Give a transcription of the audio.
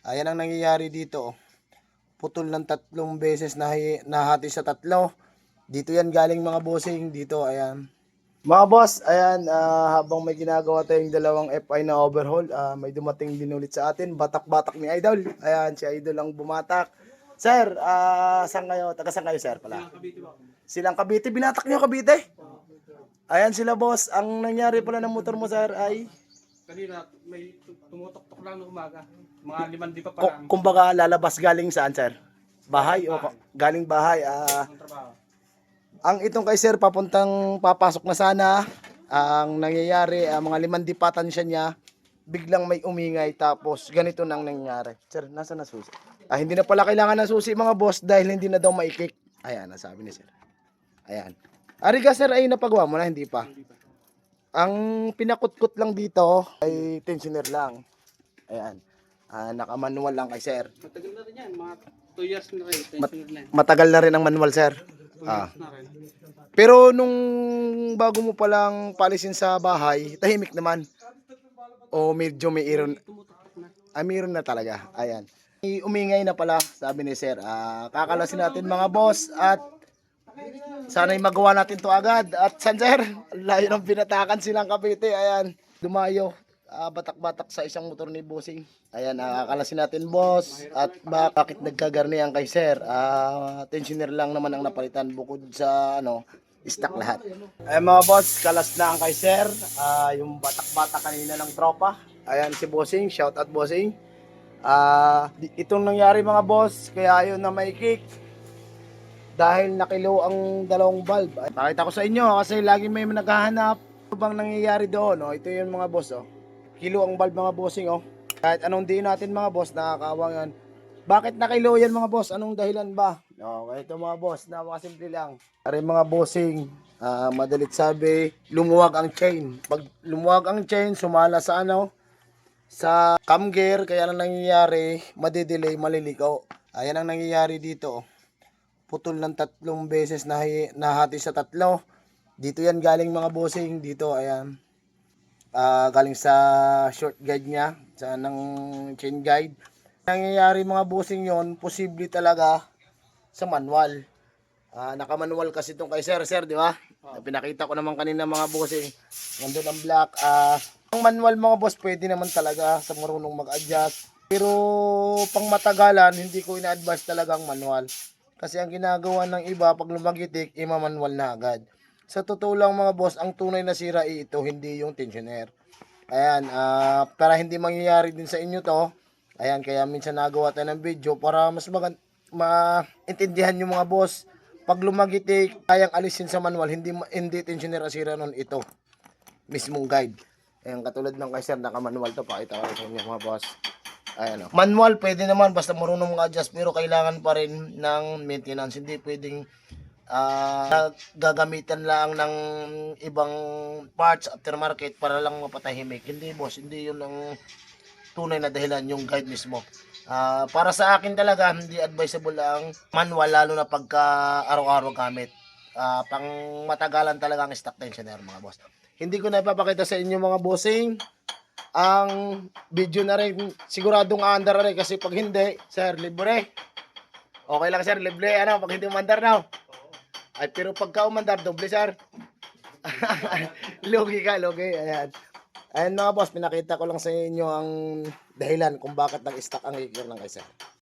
Ayan ang nangyayari dito. Putol ng 3 beses na nahati sa 3. Dito yan galing mga bossing. Dito, ayan. Mga boss, ayan, habang may ginagawa tayong dalawang FI na overhaul, may dumating din ulit sa atin. Batak-batak ni Idol. Ayan, si Idol ang bumatak. Sir, saan kayo? Taga saan kayo, sir, pala? Silang Cavite. Binatak nyo Cavite? Ayan sila, boss. Ang nangyari pala ng motor mo, sir, ay Kanina may tumutok-tok lang ng umaga. Mga 5 pa lang. kumbaga lalabas galing saan, sir? Bahay o galing bahay? Ang trabaho. Ang itong kay sir papuntang papasok na sana. Ang nangyayari, mga 5 siya niya. Biglang may umingay tapos ganito nang nangyari. Sir, nasa na susi? Hindi na pala kailangan ng susi mga boss dahil hindi na daw maikik. Ayan, nasabi ni sir. Ayan. Ariga sir ay napagawa mo na, hindi pa. Ang pinakutkot lang dito ay tensioner lang. Ayan. Naka-manual lang kay sir. Matagal na rin yan. Mga 2 years na rin. Tensioner na yan. Matagal na rin ang manual, sir. 2 years na rin. Pero nung bago mo palang palisin sa bahay, tahimik naman. O medyo may iron. Tumutok-tok na. Mayroon na talaga. Ayan. Umingay na pala, sabi ni sir. Kakalasin natin mga boss at sana'y magawa natin to agad. At san sir? Layo ng binatakan silang Cavite. Ayan. Dumayo. Batak-batak sa isang motor ni bossing. Ayan, kakalasin natin boss. At bakit nagkagarnihan kay sir? Tensioner lang naman ang napalitan bukod sa stock lahat. Ayan mga boss, kalas na ang kay sir. Yung batak-batak kanina ng tropa. Ayan si bossing, shout out bossing. Itong nangyari mga boss, kaya yun na may kick. Dahil nakilo ang dalawang valve. Pakita ko sa inyo kasi lagi may naghahanap. Ano bang nangyayari doon? Ito yung mga boss. Kilo ang valve mga bossing. Kahit anong diin natin mga boss, nakakawang yan. Bakit nakilo yan mga boss? Anong dahilan ba? Ito mga boss, napakasimple lang. Ari mga bossing, madalit sabi, lumuwag ang chain. Pag lumuwag ang chain, sumala sa sa cam gear, kaya lang nangyayari, madidelay, maliligaw. Ayan ang nangyayari dito. Putol ng 3 beses na nahati sa 3. Dito yan galing mga bossing. Dito, ayan. Galing sa short guide niya, sa ng chain guide. Nangyayari mga bossing yon, posible talaga sa manual. Naka-manual kasi itong kay sir, di ba? Pinakita ko naman kanina mga bossing. Nandun ang black. Ang manual mga boss, pwede naman talaga sa marunong mag-adjust. Pero pang matagalan, hindi ko ina-advise talaga ang manual. Kasi ang ginagawa ng iba, pag lumagitik, ima-manual na agad. Sa totoo lang mga boss, ang tunay na sira ito, hindi yung tensioner. Ayan, para hindi mangyayari din sa inyo to. Ayan, kaya minsan nagawa tayo ng video para mas maintindihan yung mga boss. Pag lumagitik, kayang alisin sa manual, hindi tensioner ang sira nun, ito. Mismong guide. Ayan, katulad ng kay sir, naka-manual to. Pakita ko sa inyo mga boss. Ayan, manual pwede naman basta marunong mag-adjust, pero kailangan pa rin ng maintenance. Hindi pwedeng gagamitan lang ng ibang parts aftermarket para lang mapatahimik. Hindi boss, hindi yun ang tunay na dahilan, yung guide mismo. Para sa akin talaga, hindi advisable ang manual, lalo na pagka araw-araw gamit. Pang matagalan talaga ang stock tensioner mga boss. Hindi ko na ipapakita sa inyo mga bossing ang video na rin, siguradong aandar na rin kasi pag hindi, sir, libre. Okay lang sir, libre, pag hindi umandar na. Ay, pero pagka umandar, doble sir. Lugi ka, lugi. Ayan. Ayan mga boss, pinakita ko lang sa inyo ang dahilan kung bakit nag-stock ang gear ng kay sir.